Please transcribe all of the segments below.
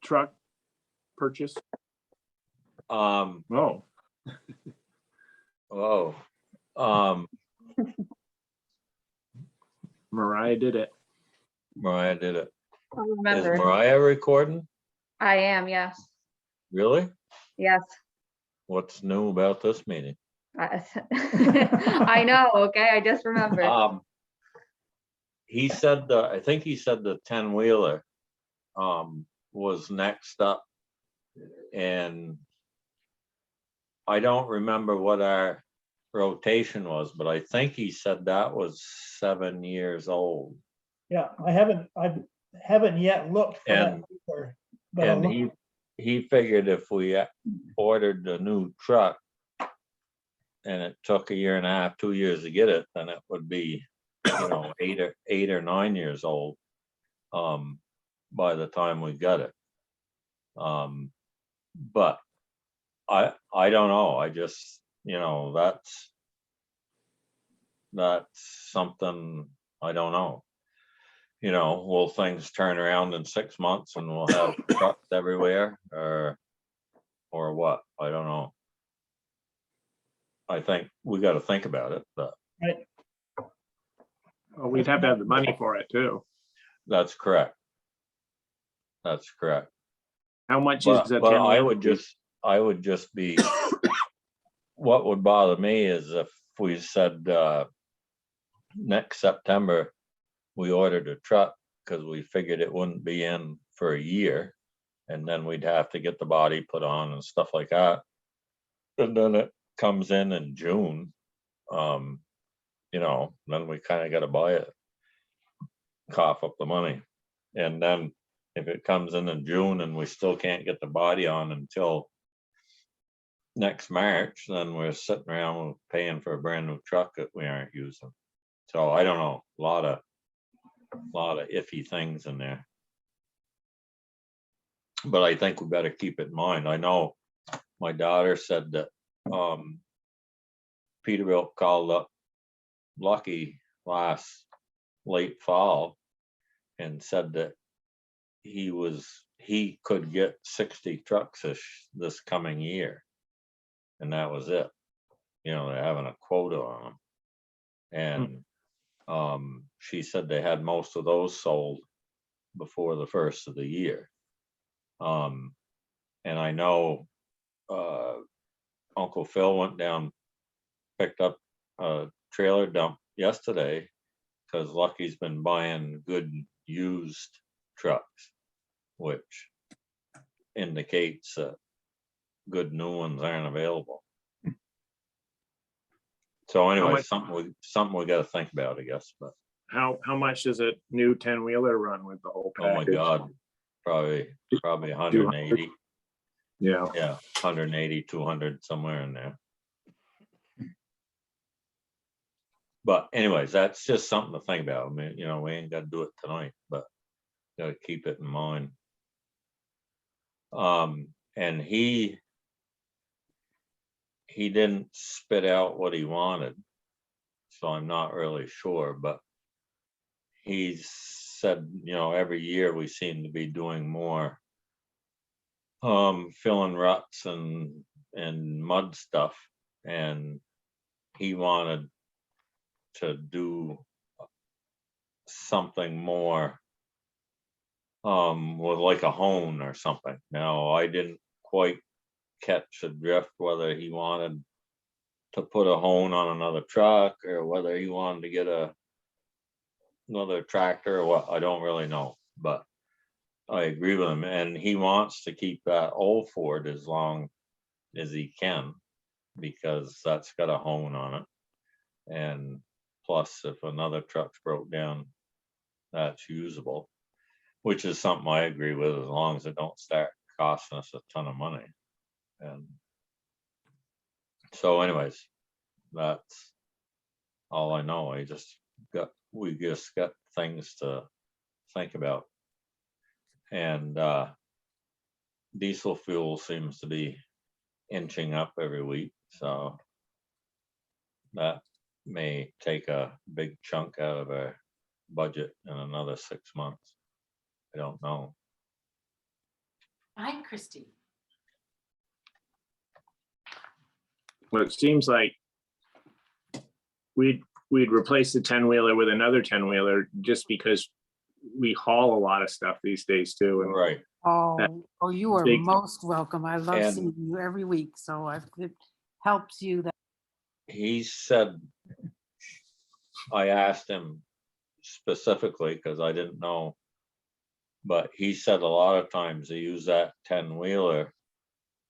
truck purchase? Oh, Oh, Mariah did it. Mariah did it. I Is remember. Mariah recording? I am, yes. Really? Yes. What's new about this meeting? I know, okay, I just remembered. He said I think he said the 10-wheeler was next up, and I don't remember what our rotation was, but I think he said that was 7 years old. Yeah, I haven't yet looked for that And- either, but I'll And look. he figured if we ordered a new truck and it took 1.5 2 years to get it, then it would be, 8 or 9 years old by the time we got it. But I don't know. I just, that's something I don't know. Will things turn around in 6 months and we'll have trucks everywhere, or what? I don't know. I think we got to think about it, but Well, we'd have to have the money for it too. that's correct. That's correct. How much But, is a but 10? I would just be, what would bother me is if we said next September, we ordered a truck because we figured it wouldn't be in for a year, and then we'd have to get the body put on and stuff like that. And then it comes in June, then we kind of got to buy it, cough up the money. And then if it comes in June and we still can't get the body on until next March, then we're sitting around paying for a brand new truck that we aren't using. So I don't know, a lot of iffy things in there. But I think we better keep it in mind. I know my daughter said that Peterbilt called up Lucky last late fall and said that he could get 60 trucks this coming year, and that was it. They're having a quota on them, and she said they had most of those sold before the first of the year. And I know Uncle Phil went down, picked up a trailer dump yesterday because Lucky's been buying good used trucks, which indicates that good new ones aren't available. So anyway, something we got to think about, I guess. But How much does a new 10-wheeler run with the whole oh my package? God, probably 180. Yeah. Yeah, 180, 200, somewhere in there. But anyways, that's just something to think about. I mean, we ain't got to do it tonight, but got to keep it in mind. And he didn't spit out what he wanted, so I'm not really sure, but he said, every year we seem to be doing more filling ruts and mud stuff, and he wanted to do something more with like a hone or something. Now, I didn't quite catch the drift whether he wanted to put a hone on another truck or whether he wanted to get another tractor or what. I don't really know, but I agree with him, and he wants to keep that old Ford as long as he can because that's got a hone on it, and plus if another truck's broke down, that's usable, which is something I agree with, as long as it don't start costing us a ton of money. And so anyways, that's all I know. We just got things to think about. And diesel fuel seems to be inching up every week, so that may take a big chunk out of our budget in another 6 months. I don't know. Hi, Christy. Well, it seems like we'd replace the 10-wheeler with another 10-wheeler just because we haul a lot of stuff these days too. And Right. Oh, you are big- most welcome. I love And- seeing you every week, so it helps you that. He said, I asked him specifically because I didn't know. But he said a lot of times they use that 10-wheeler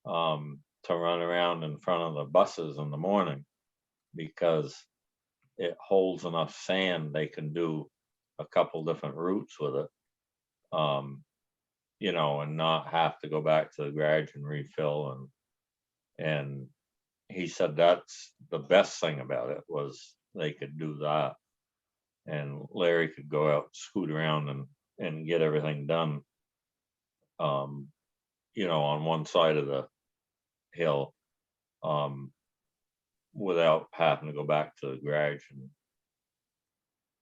to run around in front of the buses in the morning because it holds enough sand, they can do a couple different routes with it. You know, and not have to go back to the garage and refill and he said that's the best thing about it was they could do that. And Larry could go out, scoot around and get everything done. You know, on one side of the hill. Without having to go back to the garage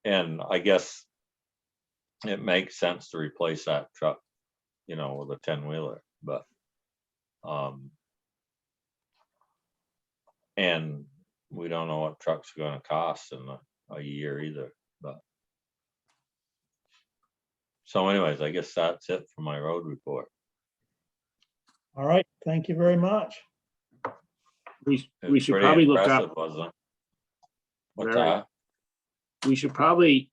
and I guess it makes sense to replace that truck, you know, with a 10-wheeler, but and we don't know what trucks are gonna cost in a year either, but so anyways, I guess that's it for my road report. All right, thank you very much. we It was should pretty probably look impressive, up, wasn't it? What's Very. that? we should probably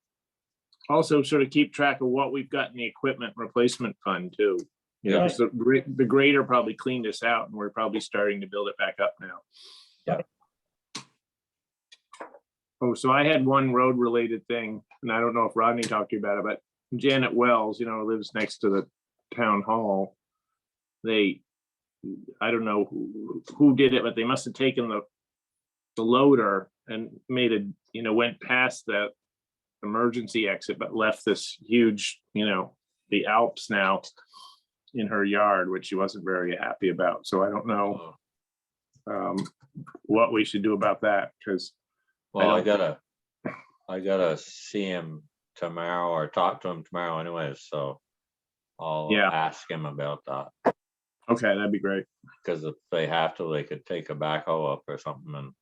also sort of keep track of what we've got in the equipment replacement fund too. You know, Yeah. 'cause the grader probably cleaned us out and we're probably starting to build it back up now. Yeah. Oh, so I had one road related thing, and I don't know if Rodney talked to you about it, but Janet Wells, you know, lives next to the town hall. I don't know who did it, but they must have taken the loader and made a, you know, went past that emergency exit, but left this huge, you know, the Alps now in her yard, which she wasn't very happy about. So I don't know what we should do about that, because Well, I don't gotta see him tomorrow or talk to him tomorrow anyways, so I'll Yeah. ask him about that. okay, that'd be great. Because if they have to, they could take a backhoe up or something and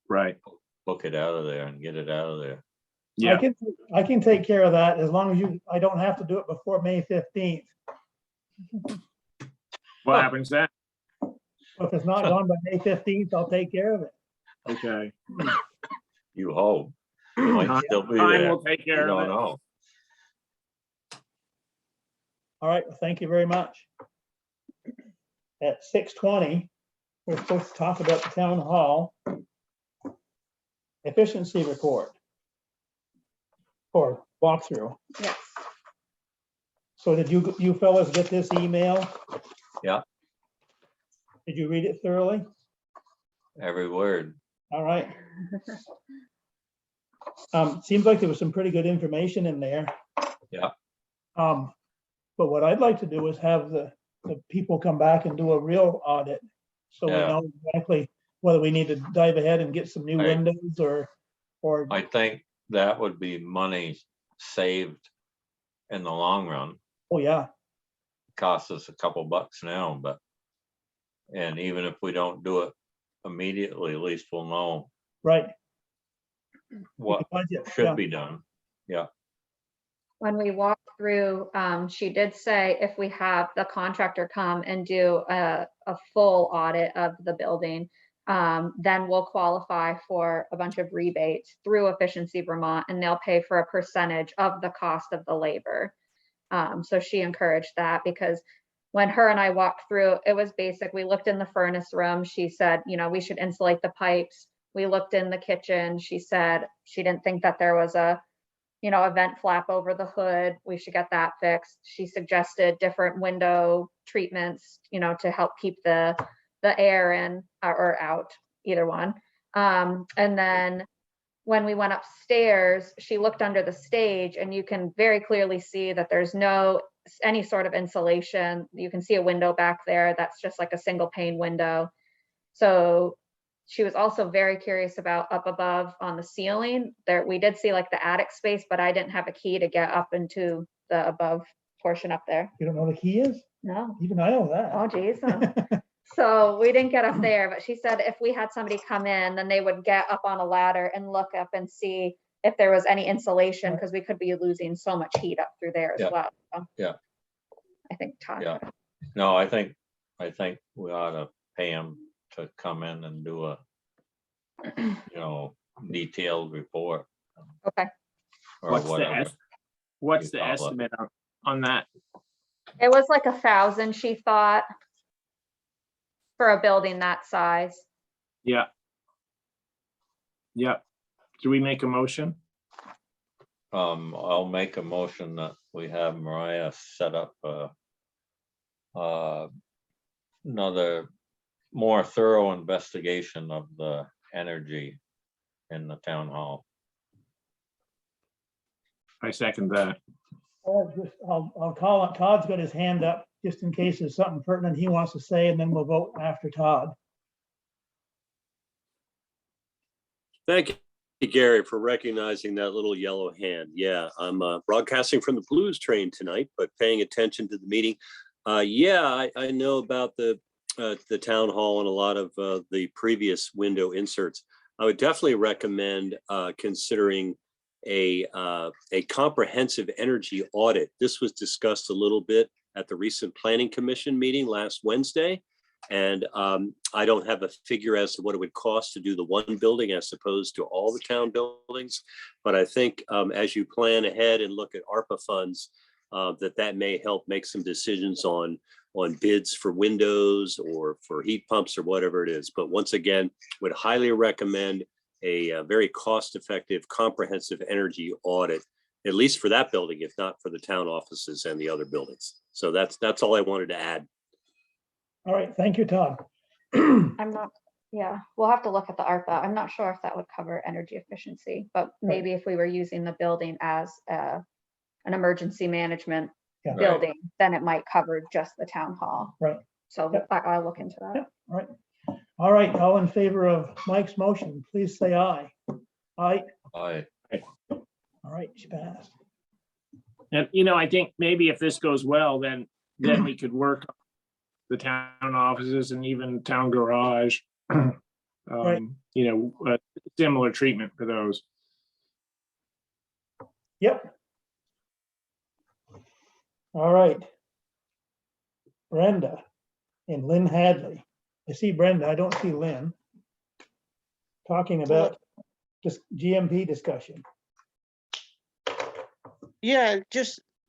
Right. hook it out of there and get it out of there. Yeah. I can take care of that as long as I don't have to do it before May 15th. What happens then? If it's not done by May 15th, I'll take care of it. Okay. You hope. It might still be Time there. will take You care don't of it. know. All right, well, thank you very much. At 6:20, we're supposed to talk about the town hall efficiency report or walkthrough. Yes. So did you fellas get this email? Yeah. Did you read it thoroughly? Every word. All right. Seems like there was some pretty good information in there. Yeah. But what I'd like to do is have the people come back and do a real audit. So we Yeah. know exactly whether we need to dive ahead and get some new Right. windows or, I think that would be money saved in the long run. oh yeah, Costs us a couple bucks now, but and even if we don't do it immediately, at least we'll know right. what Budget, yeah. should be done. When we walked through, she did say if we have the contractor come and do a full audit of the building, then we'll qualify for a bunch of rebates through Efficiency Vermont, and they'll pay for a percentage of the cost of the labor. So she encouraged that, because when her and I walked through, it was basic. We looked in the furnace room. She said, you know, we should insulate the pipes. We looked in the kitchen. She said she didn't think that there was a vent flap over the hood. We should get that fixed. She suggested different window treatments, to help keep the air in or out, either one. And then when we went upstairs, she looked under the stage, and you can very clearly see that there's any sort of insulation. You can see a window back there that's just like a single pane window. So she was also very curious about up above on the ceiling there. We did see like the attic space, but I didn't have a key to get up into the above portion up there. You don't know what the key is? No. Even I know that. Oh, geez. So we didn't get up there, but she said if we had somebody come in, then they would get up on a ladder and look up and see if there was any insulation, Right. because we could be losing so much heat up through there as Yeah. well. So Yeah. I think Todd. Yeah. No, I think we ought to pay him to come in and do a, detailed report. Okay. Or What's the whatever. What's you the call it. estimate on that? It was like 1,000, she thought, for a building that size. Yeah. Yeah. Do we make a motion? I'll make a motion that we have Mariah set up another more thorough investigation of the energy in the town hall. I second that. I'll call it. Todd's got his hand up just in case there's something pertinent he wants to say, and then we'll vote after Todd. Thank you, Gary, for recognizing that little yellow hand. Yeah, I'm broadcasting from the Blues train tonight, but paying attention to the meeting. Yeah, I know about the town hall and a lot of the previous window inserts. I would definitely recommend considering a comprehensive energy audit. This was discussed a little bit at the recent Planning Commission meeting last Wednesday. And I don't have a figure as to what it would cost to do the one building as opposed to all the town buildings. But I think as you plan ahead and look at ARPA funds, that may help make some decisions on bids for windows or for heat pumps or whatever it is. But once again, would highly recommend a very cost-effective, comprehensive energy audit, at least for that building, if not for the town offices and the other buildings. So that's all I wanted to add. All right, thank you, Todd. I'm not, yeah, we'll have to look at the ARPA. I'm not sure if that would cover energy efficiency, but maybe if we were using the building as an emergency management Yeah. building, then it might cover just the town hall. Right. So Yep. I'll look into that. Yep. All right, all in favor of Mike's motion, please say aye. Aye. I All right, she passed. And, I think maybe if this goes well, then we could work on the town offices and even town garage. Right. Similar treatment for those. Yep. All right. Brenda and Lynn Hadley. I see Brenda, I don't see Lynn. Talking about just GMP discussion. Yeah,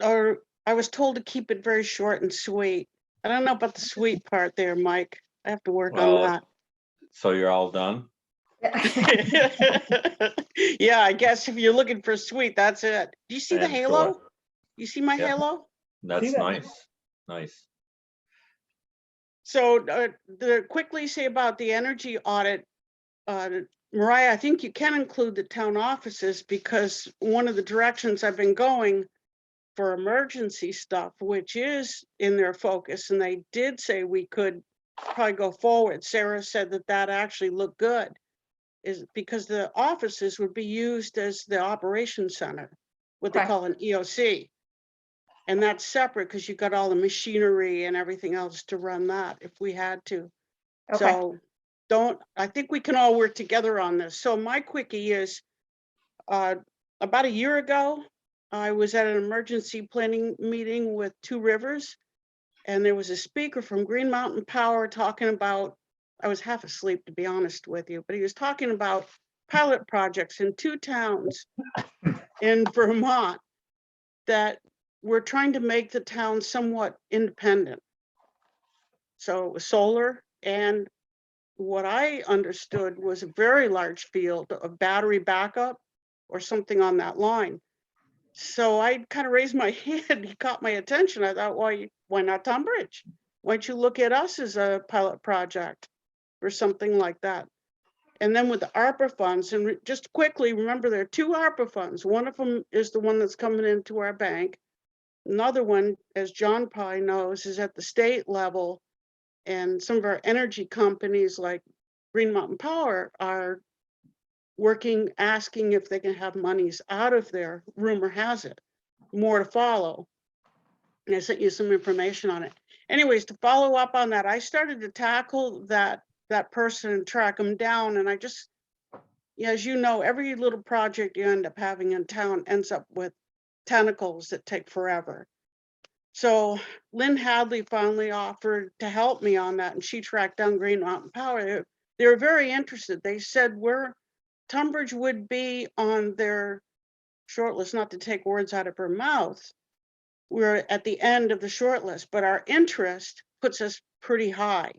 or I was told to keep it very short and sweet. I don't know about the sweet part there, Mike. I have to work Well, on so you're all done? that. Yeah, I guess if you're looking for sweet, that's it. Do you see the And halo? short. You see my Yeah. halo? That's that? nice. Nice. So to quickly say about the energy audit, Mariah, I think you can include the town offices, because one of the directions I've been going for emergency stuff, which is in their focus, and they did say we could probably go forward. Sarah said that actually looked good, is because the offices would be used as the operations center, what they Okay. call an EOC. And that's separate because you've got all the machinery and everything else to run that if we had to. Okay. So I think we can all work together on this. So my quickie is, about a year ago, I was at an emergency planning meeting with Two Rivers, and there was a speaker from Green Mountain Power talking about, I was half asleep to be honest with you, but he was talking about pilot projects in 2 towns in Vermont that we're trying to make the town somewhat independent. So it was solar, and what I understood was a very large field of battery backup or something on that line. So I kind of raised my hand, he caught my attention. I thought, why not Tunbridge? Why don't you look at us as a pilot project or something like that? And then with the ARPA funds, and just quickly, remember there are 2 ARPA funds. One of them is the one that's coming into our bank. Another one, as John probably knows, is at the state level. And some of our energy companies like Green Mountain Power are working, asking if they can have monies out of there. Rumor has it, more to follow. And I sent you some information on it. anyways, to follow up on that, I started to tackle that person and track them down. And I just, yeah, as you know, every little project you end up having in town ends up with tentacles that take forever. So Lynn Hadley finally offered to help me on that, and she tracked down Green Mountain Power. They were very interested. They said Tunbridge would be on their shortlist, not to take words out of her mouth. We're at the end of the shortlist, but our interest puts us pretty high.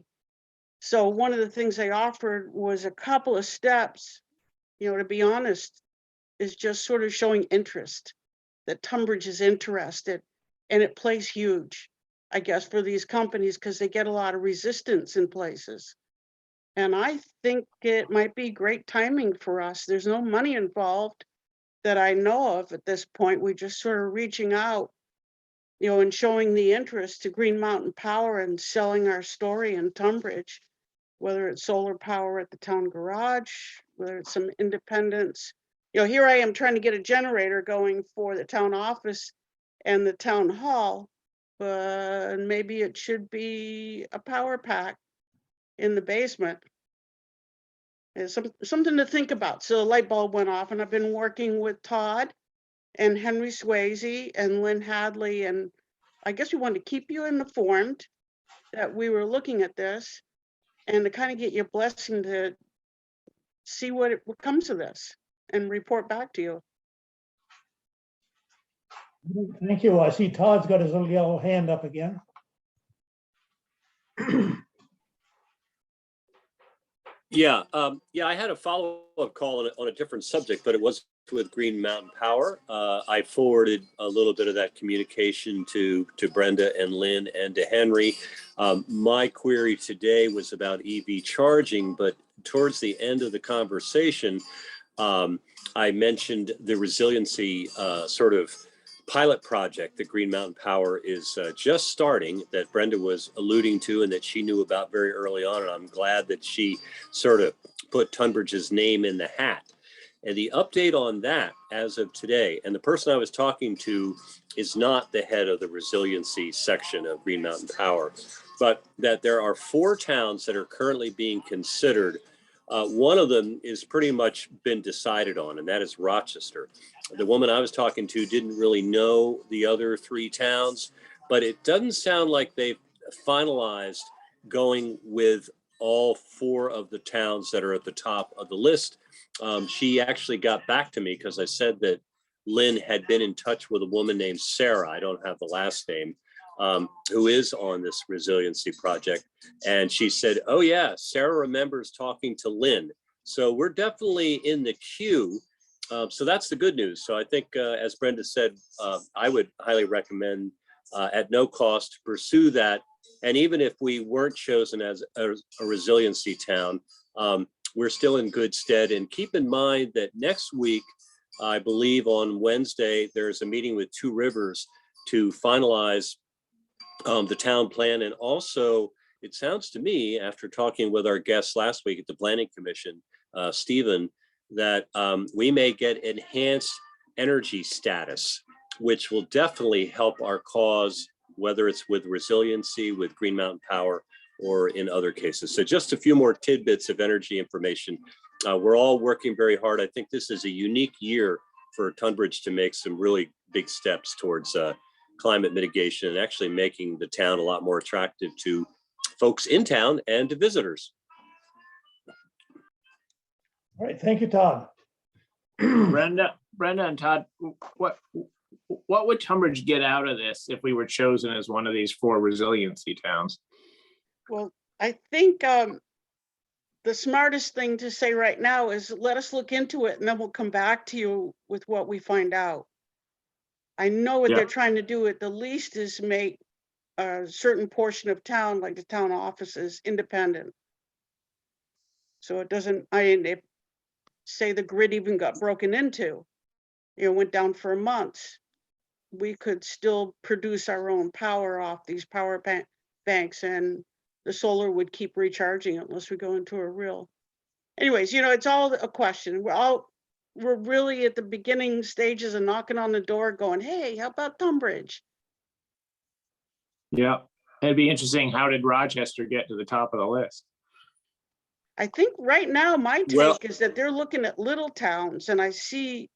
So one of the things they offered was a couple of steps, to be honest, is just sort of showing interest, that Tunbridge is interested, and it plays huge, I guess, for these companies because they get a lot of resistance in places. And I think it might be great timing for us. There's no money involved that I know of at this point. We just sort of reaching out, and showing the interest to Green Mountain Power and selling our story in Tunbridge, whether it's solar power at the town garage, whether it's some independence. Here I am trying to get a generator going for the town office and the town hall, but maybe it should be a power pack in the basement. It's something to think about. So the light bulb went off, and I've been working with Todd and Henry Swayze and Lynn Hadley, and I guess we wanted to keep you informed that we were looking at this and to kind of get your blessing to see what comes of this and report back to you. Thank you. I see Todd's got his little yellow hand up again. Yeah, I had a follow-up call on a different subject, but it was with Green Mountain Power. I forwarded a little bit of that communication to Brenda and Lynn and to Henry. My query today was about EV charging, but towards the end of the conversation, I mentioned the resiliency sort of pilot project that Green Mountain Power is just starting, that Brenda was alluding to and that she knew about very early on. And I'm glad that she sort of put Tunbridge's name in the hat. And the update on that as of today, and the person I was talking to is not the head of the resiliency section of Green Mountain Power, but that there are 4 towns that are currently being considered. One of them is pretty much been decided on, and that is Rochester. The woman I was talking to didn't really know the other 3 towns, but it doesn't sound like they've finalized going with all 4 of the towns that are at the top of the list. She actually got back to me because I said that Lynn had been in touch with a woman named Sarah, I don't have the last name, who is on this resiliency project. And she said, oh yeah, Sarah remembers talking to Lynn. So we're definitely in the queue. So that's the good news. So I think, as Brenda said, I would highly recommend at no cost to pursue that. And even if we weren't chosen as a resiliency town, we're still in good stead. And keep in mind that next week, I believe on Wednesday, there's a meeting with Two Rivers to finalize the town plan. And also, it sounds to me, after talking with our guests last week at the Planning Commission, Stephen, that we may get enhanced energy status, which will definitely help our cause, whether it's with resiliency, with Green Mountain Power, or in other cases. So just a few more tidbits of energy information. We're all working very hard. I think this is a unique year for Tunbridge to make some really big steps towards climate mitigation and actually making the town a lot more attractive to folks in town and to visitors. All right, thank you, Todd. Brenda and Todd, what would Tunbridge get out of this if we were chosen as one of these 4 resiliency towns? Well, I think the smartest thing to say right now is let us look into it, and then we'll come back to you with what we find out. I know what Yeah. they're trying to do at the least is make a certain portion of town, like the town offices, independent. So it doesn't, they say the grid even got broken into, went down for a month. We could still produce our own power off these power banks, and the solar would keep recharging unless we go into a real. Anyways, it's all a question. We're really at the beginning stages of knocking on the door going, hey, how about Tunbridge? Yeah. It'd be interesting, how did Rochester get to the top of the list? I think right now, my Well- take is that they're looking at little towns and I think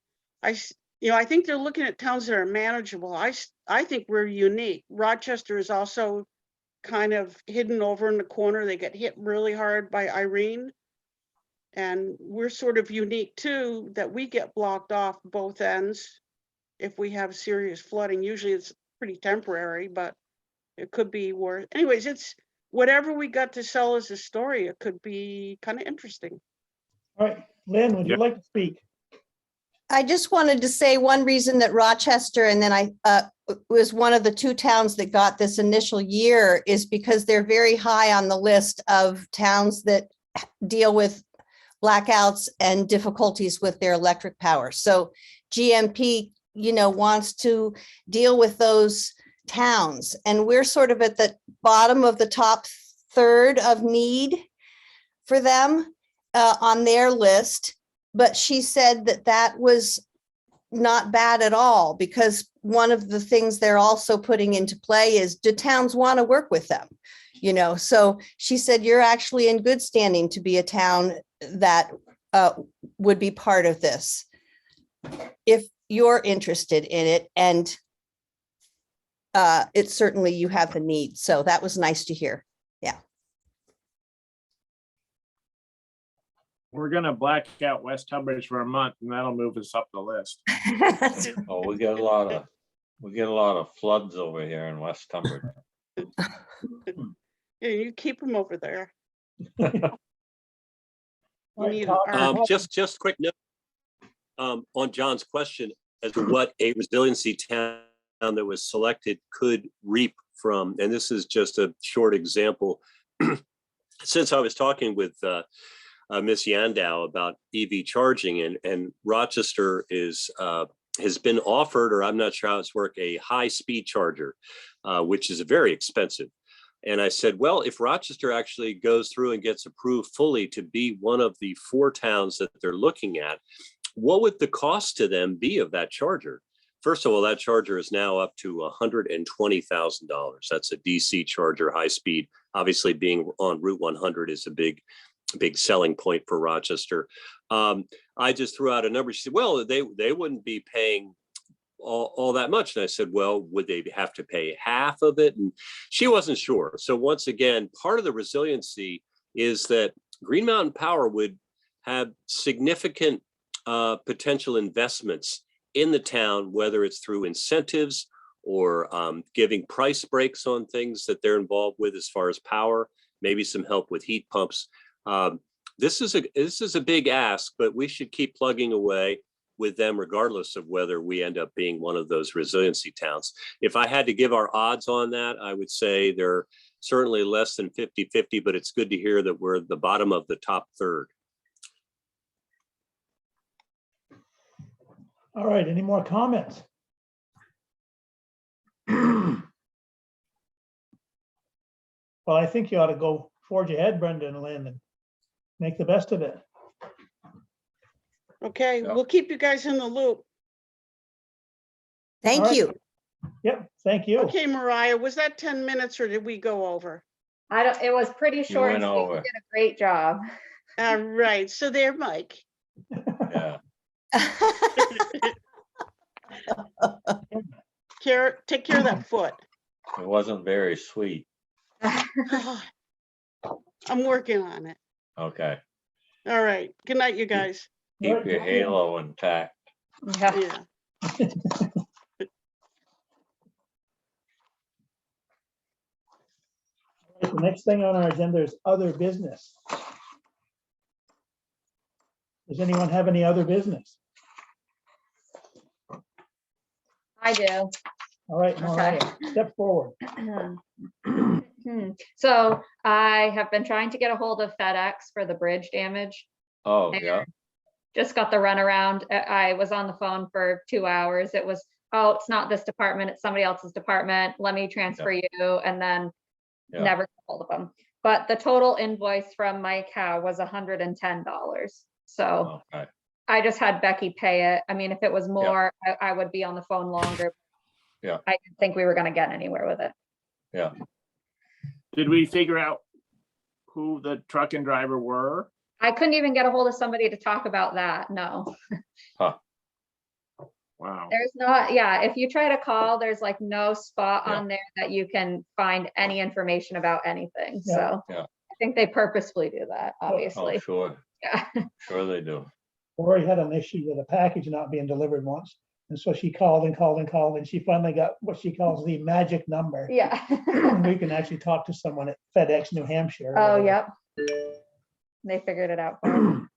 they're looking at towns that are manageable. I think we're unique. Rochester is also kind of hidden over in the corner. They get hit really hard by Irene. And we're sort of unique too, that we get blocked off both ends if we have serious flooding. Usually it's pretty temporary, but it could be worse. Anyways, it's whatever we got to sell as a story, it could be kind of interesting. All right, Lynn, would you Yep. like to speak? I just wanted to say one reason that Rochester and then was one of the two towns that got this initial year is because they're very high on the list of towns that deal with blackouts and difficulties with their electric power. So GMP, wants to deal with those towns. And we're sort of at the bottom of the top third of need for them on their list. But she said that that was not bad at all, because one of the things they're also putting into play is, do towns want to work with them? So she said, you're actually in good standing to be a town that would be part of this, if you're interested in it. And it's certainly, you have the need. So that was nice to hear. We're gonna black out West Tunbridge for a month, and that'll move us up the list. Oh, we get a lot of floods over here in West Tunbridge. Yeah, you keep them over there. All right, need Tom, our- Just quick note on John's question as to what a resiliency town that was selected could reap from, and this is just a short example. Since I was talking with Miss Yandow about EV charging, and Rochester has been offered, or I'm not sure how it's work, a high-speed charger, which is very expensive. And I said, well, if Rochester actually goes through and gets approved fully to be one of the 4 towns that they're looking at, what would the cost to them be of that charger? First of all, that charger is now up to $120,000. That's a DC charger, high speed. Obviously, being on Route 100 is a big selling point for Rochester. I just threw out a number. She said, well, they wouldn't be paying all that much. And I said, well, would they have to pay half of it? And she wasn't sure. So once again, part of the resiliency is that Green Mountain Power would have significant potential investments in the town, whether it's through incentives or giving price breaks on things that they're involved with as far as power, maybe some help with heat pumps. This is a big ask, but we should keep plugging away with them regardless of whether we end up being one of those resiliency towns. If I had to give our odds on that, I would say they're certainly less than 50-50, but it's good to hear that we're at the bottom of the top third. all right, any more comments? Well, I think you ought to go forge ahead, Brenda and Lynn, and make the best of it. Okay, Yeah. we'll keep you guys in the loop. Thank All right. you. Yep, thank you. Okay, Mariah, was that 10 minutes or did we go over? It was pretty short. went and sweet. You over. did a great job. All right, so there, Mike. Yeah. Take care of that foot. It wasn't very sweet. I'm working on it. Okay. All right, good night, you guys. Keep your halo intact. Yeah. Yeah. The next thing on our agenda is other business. Does anyone have any other business? I do. All right, Mariah, step forward. So I have been trying to get a hold of FedEx for the bridge damage. Oh, yeah. Just got the runaround. I was on the phone for 2 hours. It was, oh, it's not this department, it's somebody else's department. Let me transfer you, and then Yeah. never got hold of them. But the total invoice from Mike Howe was $110. So Okay. I just had Becky pay it. I mean, if it was more, I would be on the phone longer. Yeah. I didn't think we were gonna get anywhere with it. Yeah. Did we figure out who the truck and driver were? I couldn't even get a hold of somebody to talk about that. No, Wow. there's not. Yeah, if you try to call, there's like no spot Yeah. on there that you can find any information about anything. Yeah. So Yeah. I think they purposefully do that, Oh, obviously. sure, Yeah. sure they do. Lori had an issue with a package not being delivered once. And so she called and called and called, and she finally got what she calls the magic number. Yeah. We can actually talk to someone at FedEx New Hampshire. or Oh, whatever. yep. They figured it out. for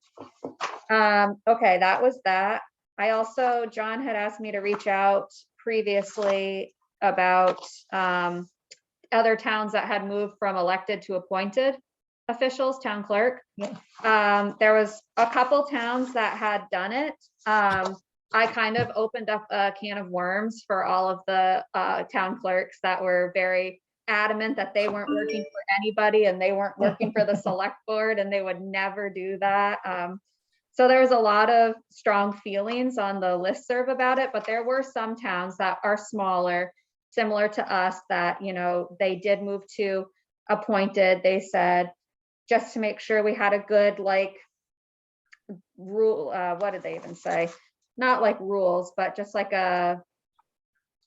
her. Okay, that was that. I also, John had asked me to reach out previously about other towns that had moved from elected to appointed officials, town clerk. Yeah. There was a couple towns that had done it. I kind of opened up a can of worms for all of the town clerks that were very adamant that they weren't working for anybody and they weren't working for the select board and they would never do that. So there was a lot of strong feelings on the listserv about it, but there were some towns that are smaller, similar to us, that, you know, they did move to appointed. They said, just to make sure we had a good, like, rule, what did they even say? Not like rules, but just like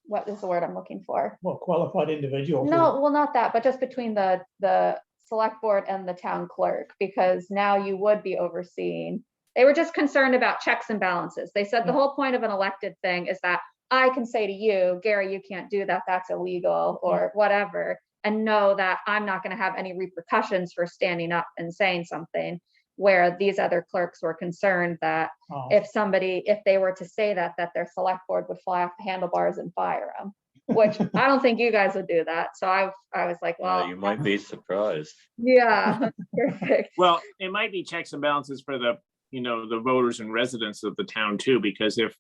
what is the word I'm looking for? Well, qualified individuals. No, well, not that, but just between the select board and the town clerk, because now you would be overseeing. They were just concerned about checks and balances. They said the Yeah. whole point of an elected thing is that I can say to you, Gary, you can't do that, that's illegal, or whatever, and know that I'm not gonna have any repercussions for standing up and saying something, where these other clerks were concerned that Oh, if they were to say that their select board would fly off the handlebars and fire them, which I don't think you guys would do that. So I was like, well, You might be surprised. yeah, perfect. Well, it might be checks and balances for the, you know, the voters and residents of the town too, because if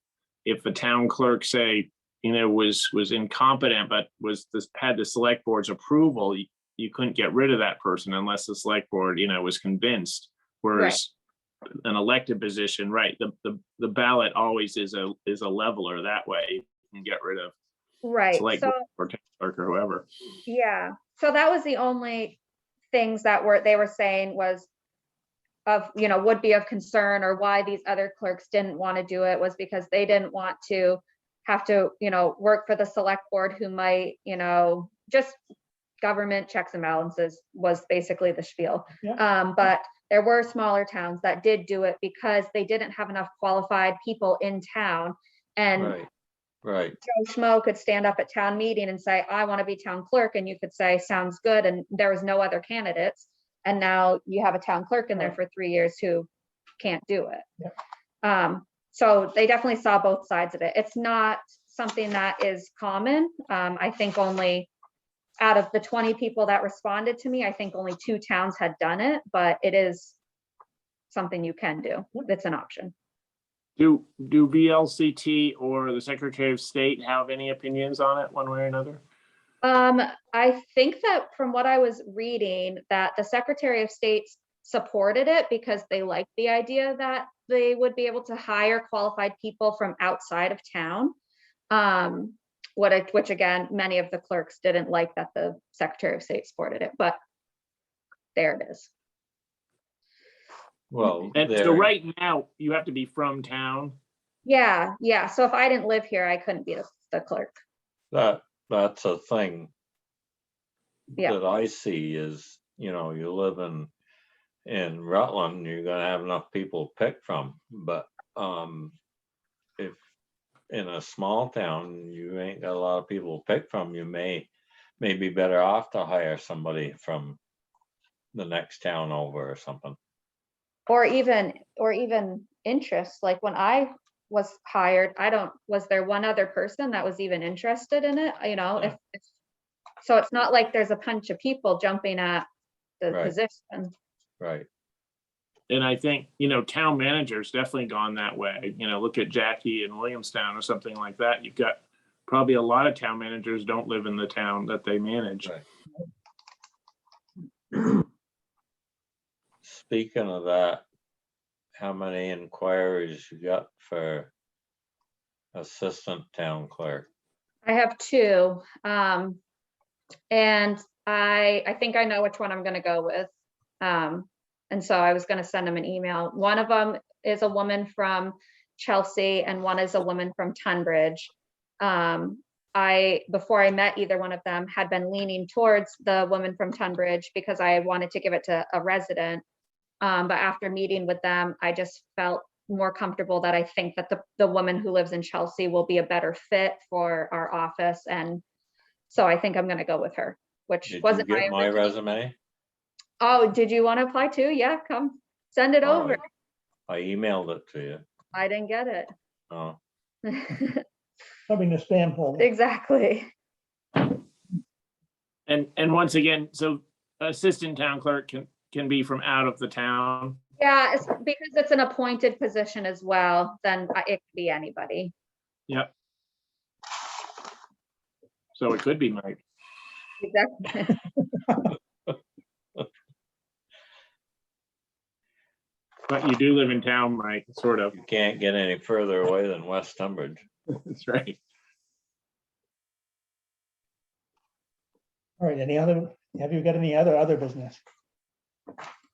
the town clerk, say, you know, was incompetent, but had the select board's approval, you couldn't get rid of that person unless the select board, you know, was convinced. Whereas an elected position, right, the ballot always is a leveler. That way you can get rid of Right. select So, board or town clerk or whoever. yeah. So that was the only things that they were saying was of, you know, would be of concern, or why these other clerks didn't want to do it, was because they didn't want to have to, you know, work for the select board, who might, you know, just government checks and balances was basically the spiel. Yeah. But there were smaller towns that did do it because they didn't have enough qualified people in town. And Right, Joe Schmo could stand up at town meeting and say, I want to be town clerk. And you could say, sounds good. And there was no other candidates. And now you have a town clerk in there for 3 years who can't do it. Yeah. So they definitely saw both sides of it. It's not something that is common. I think only out of the 20 people that responded to me, I think only 2 towns had done it, but it is something you can do. It's an option. Do VLCT or the Secretary of State have any opinions on it one way or another? I think that from what I was reading, that the Secretary of State supported it because they liked the idea that they would be able to hire qualified people from outside of town. Which again, many of the clerks didn't like that the Secretary of State supported it, but there it is. well, And so there, right now, you have to be from town. Yeah. So if I didn't live here, I couldn't be the clerk. that's a thing Yeah. that I see is, you know, you live in Rutland, you're gonna have enough people to pick from, but if in a small town, you ain't got a lot of people to pick from, you may be better off to hire somebody from the next town over or something. Or even interest, like when I was hired, was there one other person that was even interested in it? You know, Yeah. So it's not like there's a bunch of people jumping at the Right. position. Right, And I think, you know, town managers definitely gone that way. You know, look at Jackie in Williamstown or something like that. You've got probably a lot of town managers don't live in the town that they manage. Right. Speaking of that, how many inquiries you got for assistant town clerk? I have 2. And I think I know which one I'm gonna go with. And so I was gonna send them an email. One of them is a woman from Chelsea and one is a woman from Tunbridge. Before I met either one of them, had been leaning towards the woman from Tunbridge because I wanted to give it to a resident. But after meeting with them, I just felt more comfortable that I think that the woman who lives in Chelsea will be a better fit for our office. And so I think I'm gonna go with her, which Did you wasn't get my original- resume? Oh, did you want to apply too? Yeah, come send it Oh, over. I emailed it to you. I didn't get it. Oh, Probably in the spam folder. Exactly. And once again, so assistant town clerk can be from out of the town. Yeah, it's because it's an appointed position as well, then it could be anybody. Yep. So it could be Mike. Exactly. But you do live in town, Mike, sort of. you can't get any further away than West Tunbridge. That's right. All right, have you got any other business?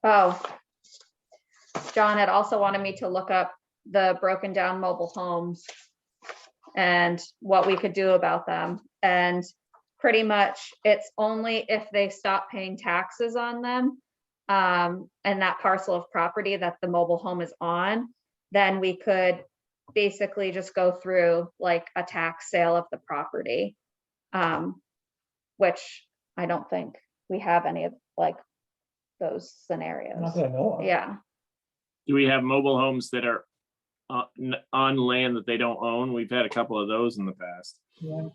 Oh. John had also wanted me to look up the broken down mobile homes and what we could do about them. And pretty much it's only if they stop paying taxes on them, and that parcel of property that the mobile home is on, then we could basically just go through like a tax sale of the property. Which I don't think we have any of like those scenarios. Not that I know of. Yeah. Do we have mobile homes that are on land that they don't own? We've had a couple of those in the past. Yeah.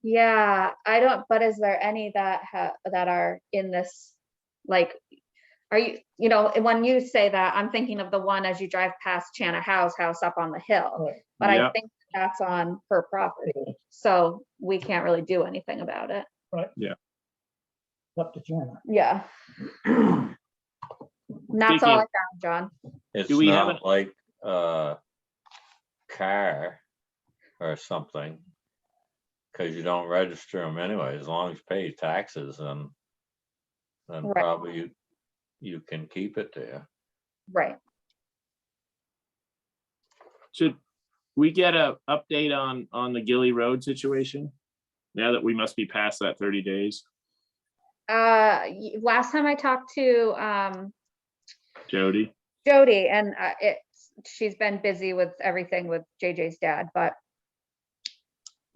Yeah, I don't, but is there any that that are in this, like, are you, when you say that, I'm thinking of the one as you drive past Chana Howe's house up on the hill, Right. but I Yep. think that's on her property, so we can't really do anything about it. Up to China. Yeah. And that's all I Speaking- found, John. It's Do we have not like a car or something. Cause you don't register them anyway, as long as you pay taxes and then Right. probably you can keep it there. Right. Should we get a update on the Gilly Road situation? Now that we must be past that 30 days, Last time I talked to Jody? Jody, and she's been busy with everything with JJ's dad, but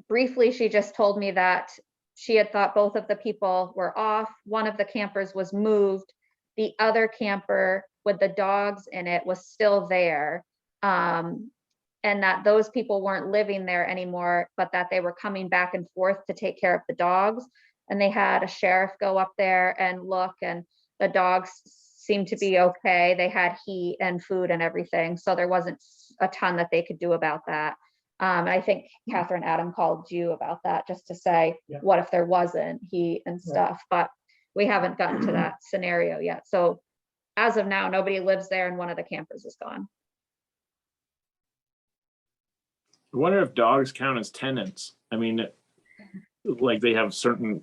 briefly, she just told me that she had thought both of the people were off. One of the campers was moved. The other camper with the dogs in it was still there. And that those people weren't living there anymore, but that they were coming back and forth to take care of the dogs. And they had a sheriff go up there and look, and the dogs seemed to be okay. They had heat and food and everything. So there wasn't a ton that they could do about that. And I think Catherine Adam called you about that just to say, Yeah. what if there wasn't heat and Right. stuff, but we haven't gotten to that scenario yet. So as of now, nobody lives there and one of the campers is gone. I wonder if dogs count as tenants. I mean, like they have certain,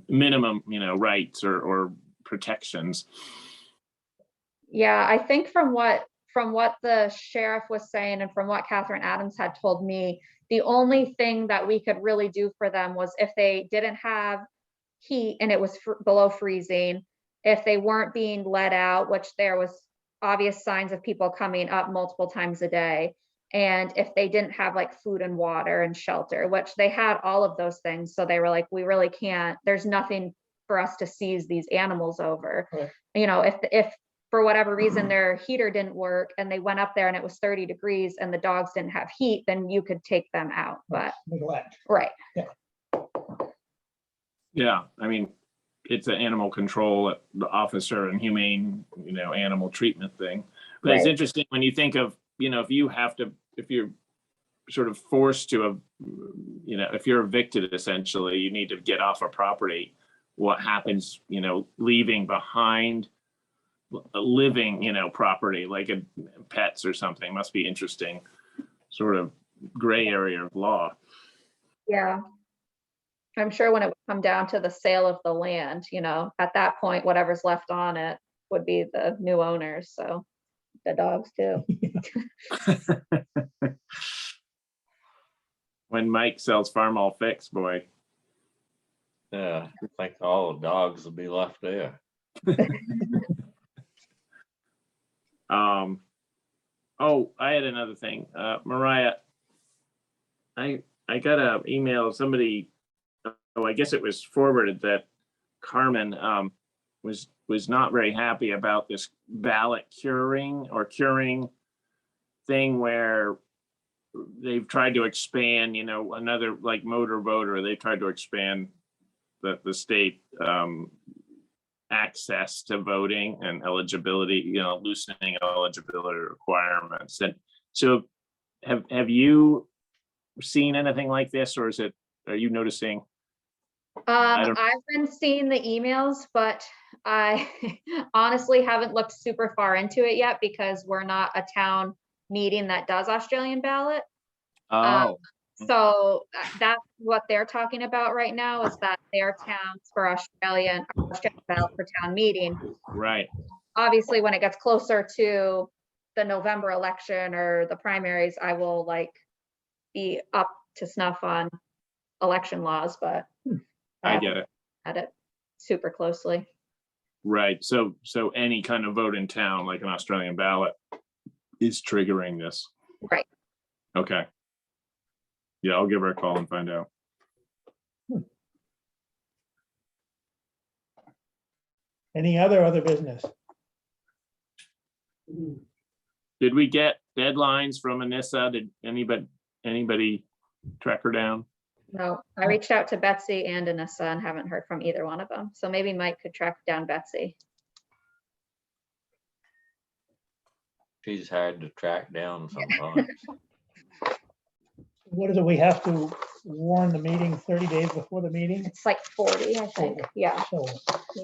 minimum, rights or protections. Yeah, I think from what the sheriff was saying and from what Catherine Adams had told me, the only thing that we could really do for them was if they didn't have heat and it was below freezing, if they weren't being let out, which there was obvious signs of people coming up multiple times a day, and if they didn't have like food and water and shelter, which they had all of those things. So they were like, we really can't, there's nothing for us to seize these animals over. Right. If for whatever reason their heater didn't work and they went up there and it was 30 degrees and the dogs didn't have heat, then you could take them out. But Neglect. right. Yeah, I mean, it's an animal control officer and humane, animal treatment thing. But it's Right. interesting when you think of, if you're sort of forced to, if you're evicted, essentially, you need to get off a property. What happens, leaving behind a living, property like pets or something must be interesting, sort of gray area of law. Yeah. I'm sure when it would come down to the sale of the land, at that point, whatever's left on it would be the new owners, so the dogs too. When Mike sells Farm All Fix, boy. Yeah, I think all the dogs will be left there. Oh, I had another thing. Mariah, I got an email of somebody, oh, I guess it was forwarded, that Carmen was not very happy about this ballot curing thing where they've tried to expand, another like motor voter, they tried to expand the state access to voting and eligibility, loosening eligibility requirements. And so have you seen anything like this, or are you noticing? don't- I've been seeing the emails, but I honestly haven't looked super far into it yet because we're not a town meeting that does Australian ballot. Oh, So that's what they're talking about right now, is that their towns for Australian ballot for town meeting. right. Obviously, when it gets closer to the November election or the primaries, I will be up to snuff on election laws, but I get it. at it super closely. Right. So any kind of vote in town, like an Australian ballot, is triggering this. Right. Okay. Yeah, I'll give her a call and find out. Any other business? Did we get deadlines from Anissa? Did anybody track her down? No, I reached out to Betsy and Anissa and haven't heard from either one of them. So maybe Mike could track down Betsy. She's hard to track down sometimes. What is it? We have to warn the meeting 30 days before the meeting? It's like 40, I think. Yeah. So,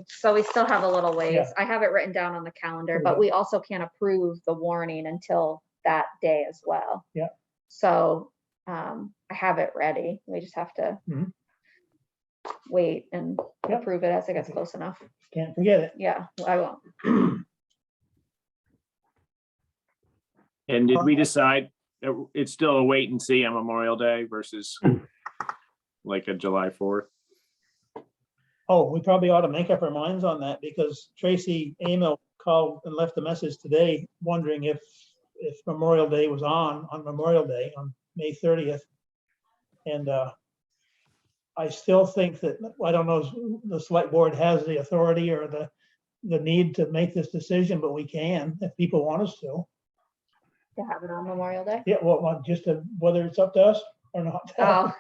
So we still have a little ways. Yeah. I have it written down on the calendar, Pretty but good. we also can't approve the warning until that day as well. Yeah. So I have it ready. We just have to Mhm. wait and Yep. approve it as it gets Okay. close enough. can't forget it. Yeah, I won't. And did we decide that it's still a wait and see on Memorial Day versus like a July 4th? Oh, we probably ought to make up our minds on that because Tracy Amell called and left a message today wondering if Memorial Day was on Memorial Day on May 30th. And I still think that, I don't know if the select board has the authority or the need to make this decision, but we can if people want us to. To have it on Memorial Day. Yeah, well, just whether it's up to us or not. Oh,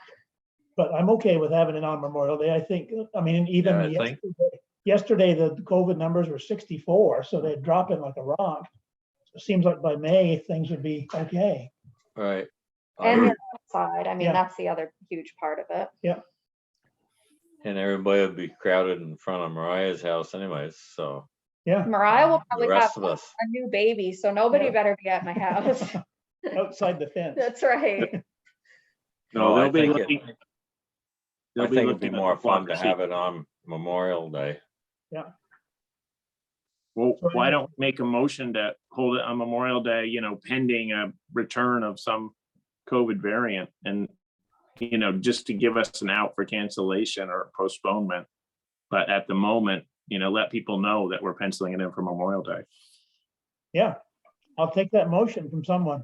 But I'm okay with having it on Memorial Day. I think, I mean, even Yeah, I think- yesterday, the COVID numbers were 64, so they're dropping like a rock. It seems like by May, things would be okay. Right. and the outside. I mean, Yeah. that's the other huge part of it. And everybody would be crowded in front of Mariah's house anyways, so Yeah, Mariah will the probably have rest of us. a new baby, so nobody Yeah. better be at my house. outside the fence. That's right. No, I they'll be think looking. I they'll be think it'd be looking at more the fun block to receipt. have it on Memorial Day. Well, So why anyway. don't we make a motion to hold it on Memorial Day, pending a return of some COVID variant and, just to give us an out for cancellation or postponement. But at the moment, let people know that we're penciling it in for Memorial Day. Yeah, I'll take that motion from someone.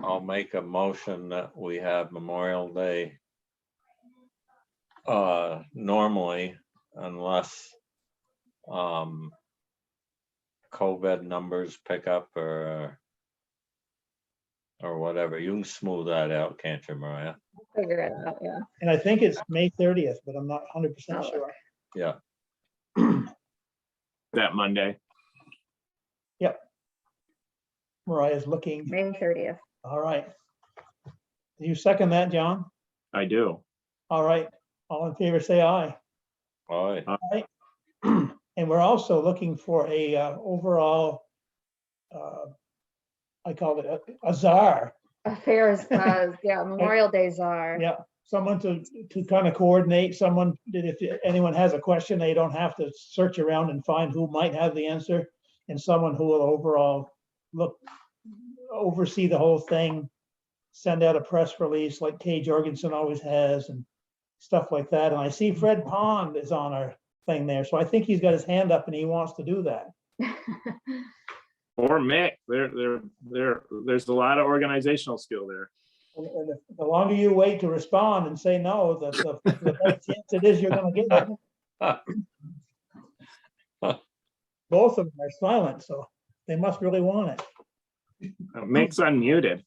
I'll make a motion that we have Memorial Day normally unless COVID numbers pick up or whatever. You can smooth that out, can't you, Mariah? Figure it out, yeah. And I think it's May 30th, but I'm not 100% Oh, sure. Yeah. That Monday. Mariah's looking. May 30th. All right. Do you second that, John? I do. All right. All in favor, say aye. All right. And we're also looking for a overall, I call it a czar. Affairs, yeah, Memorial Days are. Yeah, someone to kind of coordinate, someone that if anyone has a question, they don't have to search around and find who might have the answer, and someone who will overall oversee the whole thing, send out a press release like Kay Jorgensen always has and stuff like that. And I see Fred Pond is on our thing there, so I think he's got his hand up and he wants to do that. Or Mick, there's a lot of organizational skill there. And the longer you wait to respond and say no, the better chance it is you're gonna get it. Both of them are silent, so they must really want it. Mick's unmuted.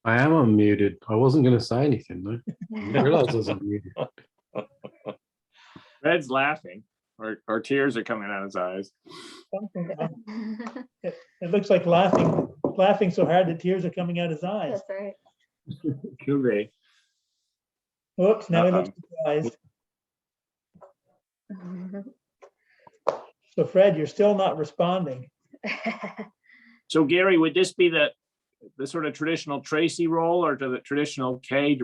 I am unmuted. I wasn't going to say anything though. I didn't realize I was unmuted. Fred's laughing, or tears are coming out of his eyes. It looks like laughing so hard that tears are coming out his eyes. That's right. Could be. Oops, now he looks surprised. So Fred, you're still not responding. So Gary, would this be the sort of traditional Tracy role or the traditional K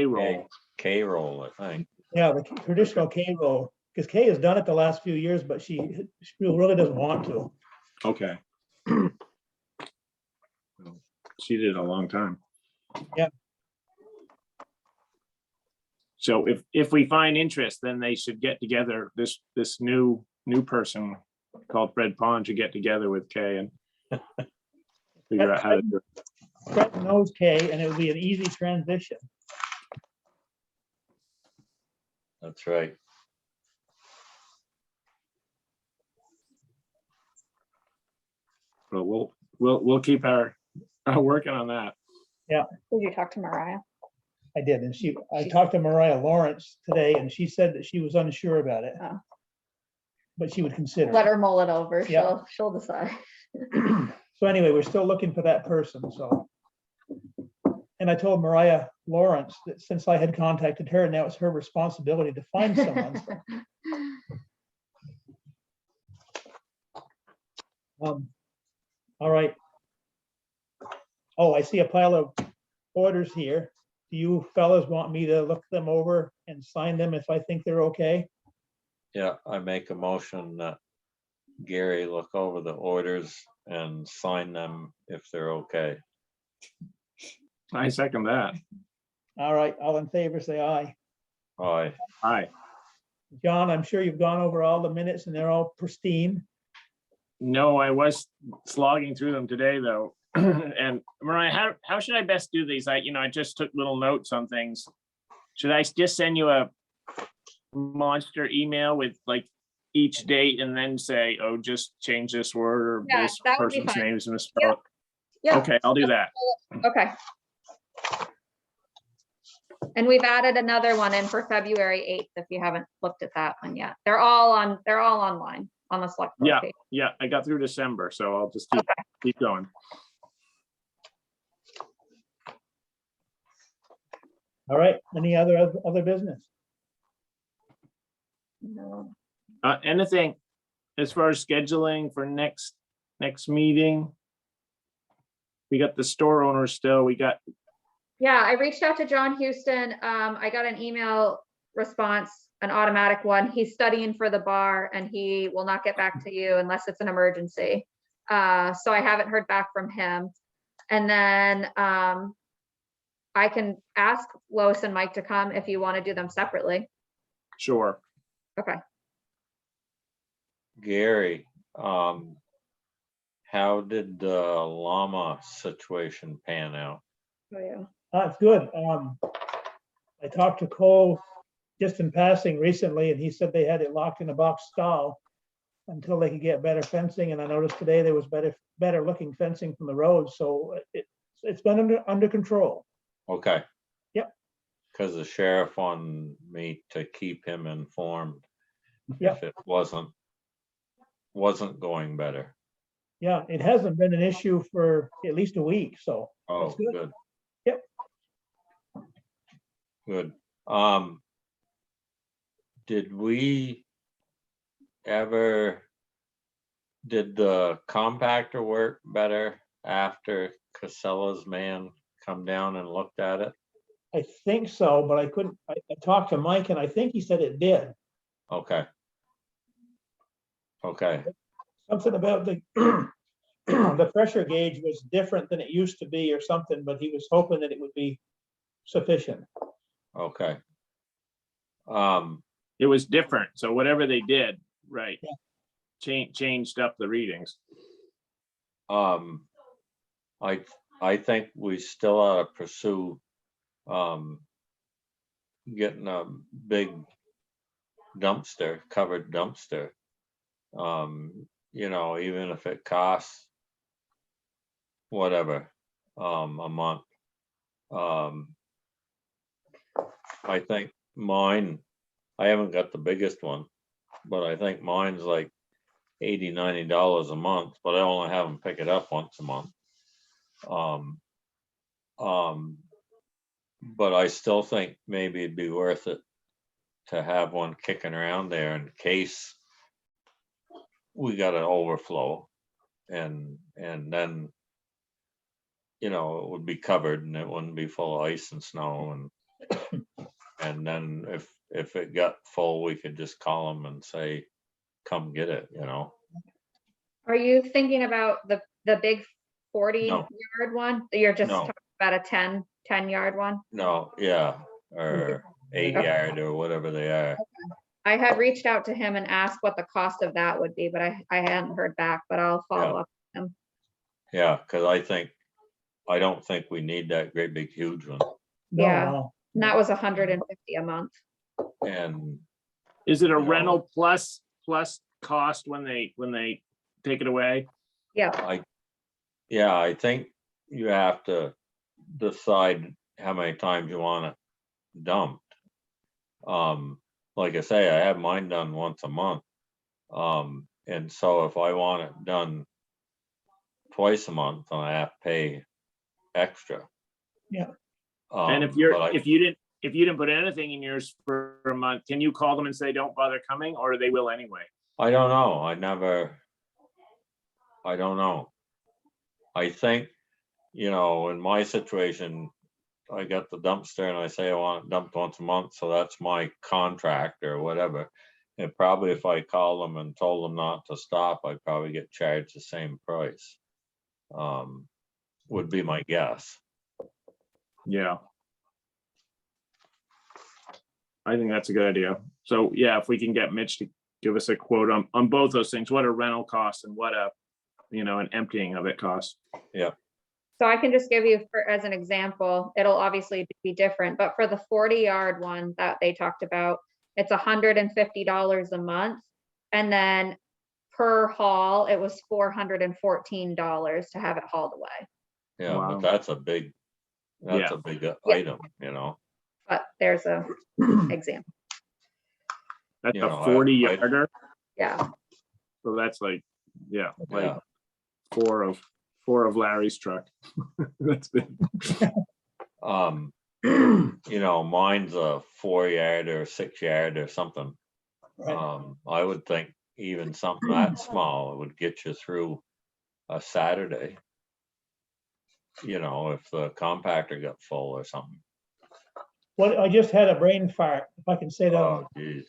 role? K roll, I think. Yeah, the traditional K role, because Kay has done it the last few years, but she really doesn't want to. Okay. She did it a long time. Yeah. So if we find interest, then they should get together. This new person called Fred Pond should get together with Kay and figure out how to do it. Fred knows Kay, and it would be an easy transition. That's right. But we'll keep our working on that. Did you talk to Mariah? I did, and I talked to Mariah Lawrence today, and she said that she was unsure about it. Oh. But she would consider Let it. her mull it over. Yeah. She'll decide. So anyway, we're still looking for that person, so. And I told Mariah Lawrence that since I had contacted her, now it's her responsibility to find someone. All right. Oh, I see a pile of orders here. Do you fellas want me to look them over and sign them if I think they're okay? Yeah, I make a motion that Gary look over the orders and sign them if they're okay. I second that. All right, all in favor, say aye. Aye. Hi. John, I'm sure you've gone over all the minutes and they're all pristine. No, I was slogging through them today though. And Mariah, how should I best do these? I just took little notes on things. Should I just send you a monster email with like each date and then say, oh, just change this word or Yeah, this that would be person's fine. name is misspelled? Yeah. Okay, I'll do that. Okay. And we've added another one in for February 8th, if you haven't looked at that one yet. They're all online on the Selectboard Yeah. page. Yeah, I got through December, so I'll just keep going. All right, any other business? No. Anything as far as scheduling for next meeting? We got the store owner still. Yeah, I reached out to John Houston. I got an email response, an automatic one. He's studying for the bar and he will not get back to you unless it's an emergency. So I haven't heard back from him. And then I can ask Lois and Mike to come if you want to do them separately. Sure. Okay. Gary, how did the llama situation pan out? Oh, yeah. That's good. I talked to Cole just in passing recently, and he said they had it locked in a box stall until they could get better fencing. And I noticed today there was better looking fencing from the road, so it's been under control. Okay. Yep. Because the sheriff wanted me to keep him informed Yep. if it wasn't going better. Yeah, it hasn't been an issue for at least a week, so. Oh, That's good. good. Yep. Good. Did the compactor work better after Casella's man come down and looked at it? I think so, but I couldn't, I talked to Mike and I think he said it did. Okay. Okay, Something about the, the pressure gauge was different than it used to be or something, but he was hoping that it would be sufficient. okay. It was different, so whatever they did, right? Yeah. Changed up the readings. I think we still ought to pursue getting a big dumpster, covered dumpster. You know, even if it costs whatever, a month. I think mine, I haven't got the biggest one, but I think mine's like $80, $90 a month, but I only have them pick it up once a month. But I still think maybe it'd be worth it to have one kicking around there in case we got an overflow, and then, you know, it would be covered and it wouldn't be full of ice and snow, and then if it got full, we could just call them and say, come get it, you know. Are you thinking about the big 40 No. yard one? You're just No. talking about a 10 yard one? No, yeah, or 8 Okay. yard or whatever they are. I had reached out to him and asked what the cost of that would be, but I hadn't heard back, but I'll follow up with him. Yeah, because I don't think we need that great big huge one. No, Yeah. no. And that was 150 a month. And Is it a You know. rental plus cost when they take it away? Yeah, I think you have to decide how many times you want it dumped. Like I say, I have mine done once a month. And so if I want it done twice a month, then I have to pay extra. Yeah. And if you didn't put anything in yours for a month, can you call them and say, don't bother coming, or they will anyway? I don't know. I don't know. I think, you know, in my situation, I got the dumpster and I say I want it dumped once a month, so that's my contract or whatever. And probably if I call them and told them not to stop, I'd probably get charged the same price. Would be my guess. Yeah. I think that's a good idea. So yeah, if we can get Mitch to give us a quote on both those things, what a rental cost and what an emptying of it costs. so I can just give you as an example, it'll obviously be different, but for the 40 yard one that they talked about, it's $150 a month. And then per haul, it was $414 to have it hauled away. Yeah, Wow. but that's a big item, you know. But there's a example. That's You a know, 40 yarder. Yeah, So that's like, like Yeah. four of Larry's truck. That's big. You know, mine's a 4 yard or 6 yard or something. Right. I would think even something that small would get you through a Saturday. You know, if the compactor got full or something. Well, I just had a brain fart, if I can say that. Oh, geez.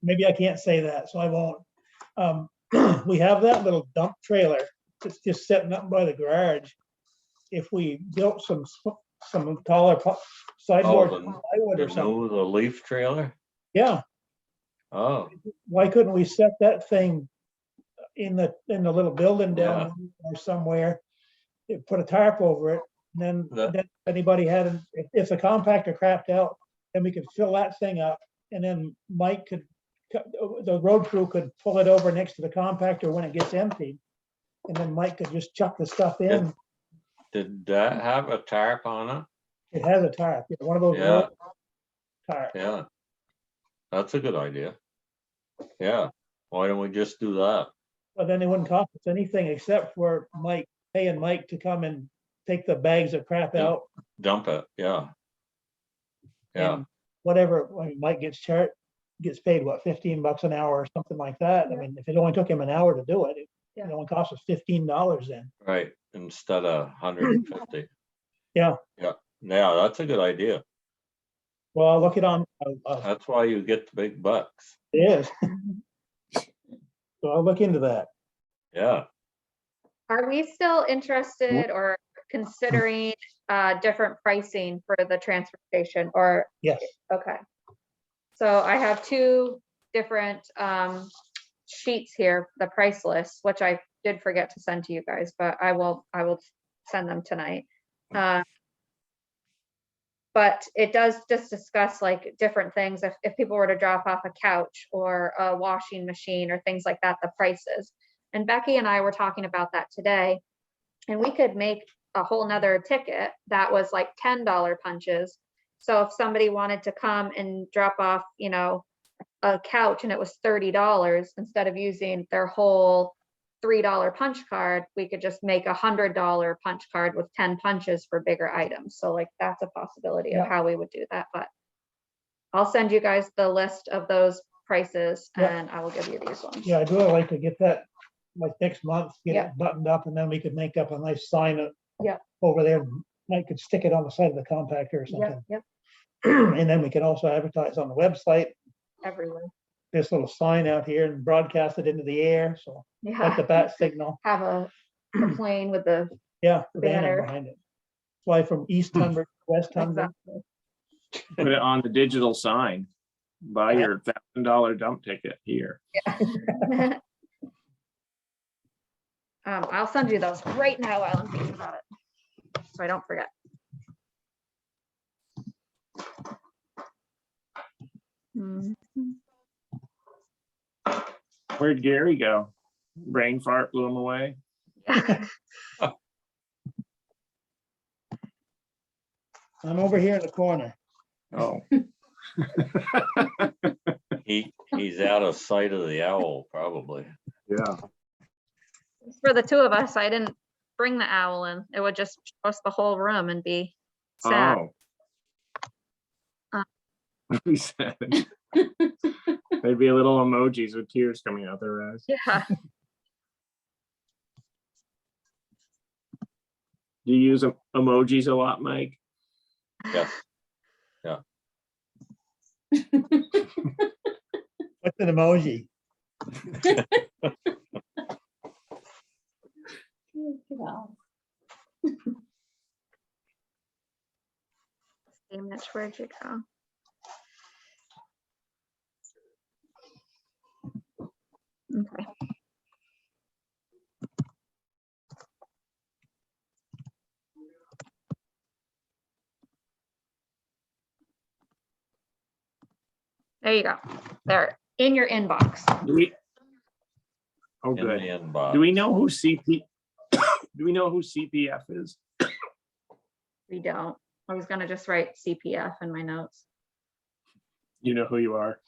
Maybe I can't say that, so I won't. We have that little dump trailer that's just sitting up by the garage. If we built some taller sideboard the- plywood or something, The leaf trailer? yeah, Oh, why couldn't we set that thing in the little building down or somewhere? Put a tarp over it, and then if anybody had, if the compactor crapped out, then we could fill that thing up, and then the road crew could pull it over next to the compactor when it gets emptied. And then Mike could just chuck the stuff in. did that have a tarp on it? It has a tarp, one of those Yeah. road tarps. Yeah. That's a good idea. Yeah, why don't we just do that? But then it wouldn't cost us anything except for paying Mike to come and take the bags of crap Yeah. out. Dump it, yeah. Yeah, And whatever, I mean, Mike gets paid, what, $15 an hour or something like that. I mean, if it only took him an hour to do it, it only cost us $15 then. right, instead of 150. Yeah, that's a good idea. Well, I'll look it on, That's why you get the big bucks. it is, so I'll look into that. Yeah, Are we still interested or considering different pricing for the transfer station or, Yes, okay. So I have two different sheets here, the price list, which I did forget to send to you guys, but I will send them tonight. But it does just discuss like different things. If people were to drop off a couch or a washing machine or things like that, the prices. And Becky and I were talking about that today. And we could make a whole nother ticket that was like $10 punches. So if somebody wanted to come and drop off, you know, a couch and it was $30, instead of using their whole $3 punch card, we could just make $100 punch card with 10 punches for bigger items. So like that's a possibility of Yeah. how we would do that, but I'll send you guys the list of those prices Yeah. and I will give you these ones. yeah, I'd really like to get that, like next month, get Yeah. it buttoned up, and then we could make up a nice sign Yeah. over there. I could stick it on the side of the compactor or Yep, something. yep, And then we can also advertise on the website, everywhere. this little sign out here, and broadcast it into the air, so like the Yeah, bat signal. have a plane with the, Yeah, the banner Banner. behind it. Fly from East Tunbridge, to West Tunbridge. exactly. Put it on the digital sign. Buy Yeah. your $1,000 dump ticket here. I'll send you those right now while I'm thinking about it, so I don't forget. Mhm. Where'd Gary go? Brain fart blew him away. I'm over here in the corner. Oh, he's out of sight of the owl, probably. yeah. For the two of us, I didn't bring the owl in. It would just show us the whole room and be sad. Oh. Uh. He said. Maybe a little emojis with tears coming out their eyes. Yeah, Do you use emojis a lot, Mike? Yes, What's an emoji? Hey, Mitch, where'd you go? Okay. There you go. They're in your inbox. Do we? Oh, in the good. inbox. Do we know who CP? Do we know who CPF is? We don't. I was gonna just write CPF in my notes. You know who you are.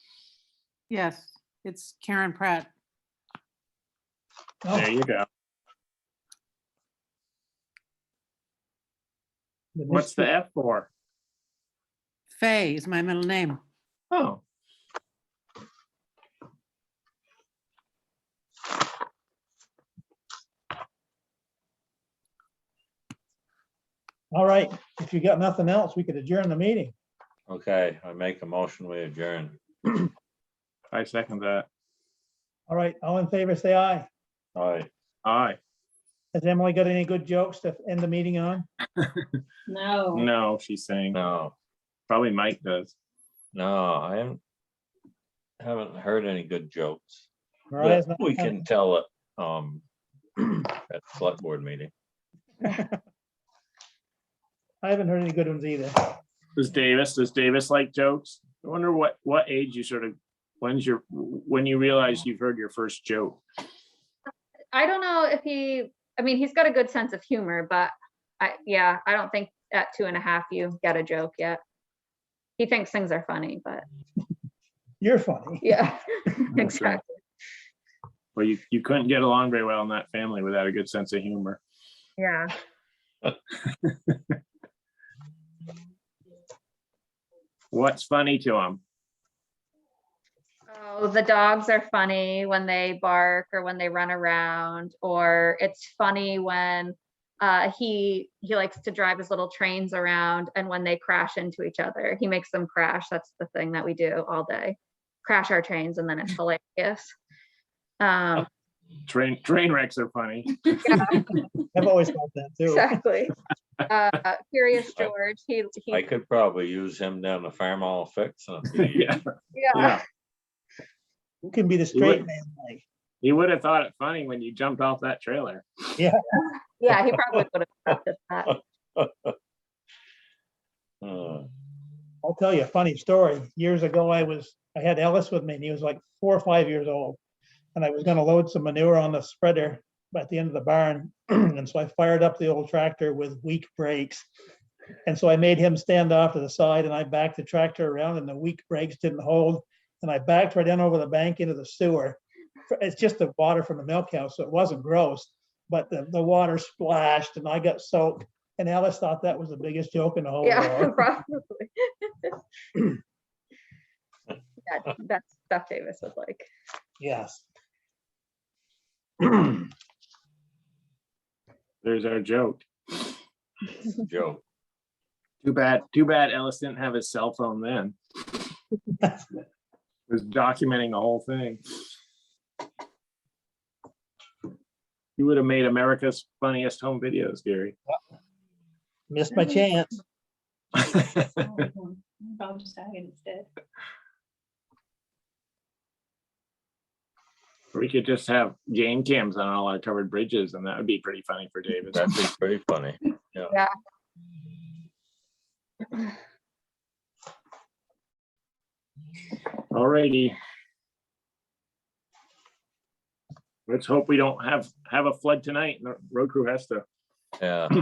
Yes, it's Karen Pratt. Oh, There you go. What's the F for? Faye is my middle name. Oh, All right, if you got nothing else, we could adjourn the meeting. Okay, I make a motion, we adjourn. I second that. All right, all in favor, say aye. All right, Aye. Has Emily got any good jokes to end the meeting on? No. No, she's saying. no, Probably Mike does. no, I haven't heard any good jokes. Mariah's that not we coming. can tell it, at select board meeting. I haven't heard any good ones either. Does Davis like jokes? I wonder what age you sort of, when you realize you've heard your first joke. I don't know if I mean, he's got a good sense of humor, but I don't think at 2.5 you get a joke yet. He thinks things are funny, but You're funny. yeah, right. exactly. Well, you couldn't get along very well in that family without a good sense of humor. Yeah. What's funny to him? Oh, the dogs are funny when they bark or when they run around, or it's funny when He likes to drive his little trains around, and when they crash into each other, he makes them crash. That's the thing that we do all day. Crash our trains, and then it's hilarious. Train wrecks are funny. I've always thought that too. Exactly. Curious George, I could probably use him down the farm all fix. In a few years. Yeah, yeah. Who can be the straight man like? You would have thought it funny when you jumped off that trailer. yeah, he probably would have accepted that. I'll tell you a funny story. Years ago, I had Ellis with me, and he was like 4 or 5 years old. And I was gonna load some manure on the spreader at the end of the barn. And so I fired up the old tractor with weak brakes. And so I made him stand off to the side, and I backed the tractor around, and the weak brakes didn't hold. And I backed right in over the bank into the sewer. It's just the water from the milk house, so it wasn't gross, but the water splashed and I got soaked. And Alice thought that was the biggest joke in the whole Yeah, world. probably. Yeah, that's stuff Davis was like. Yes. There's our joke. Joe. Too bad Ellis didn't have his cell phone then. Was documenting the whole thing. You would have made America's funniest home videos, Gary. Missed my chance. I'll just tag it instead. We could just have game cams on all our covered bridges, and that would be pretty funny for David. That'd be pretty funny. Yeah. Yeah. Alrighty. Let's hope we don't have a flood tonight. The road crew has to Yeah.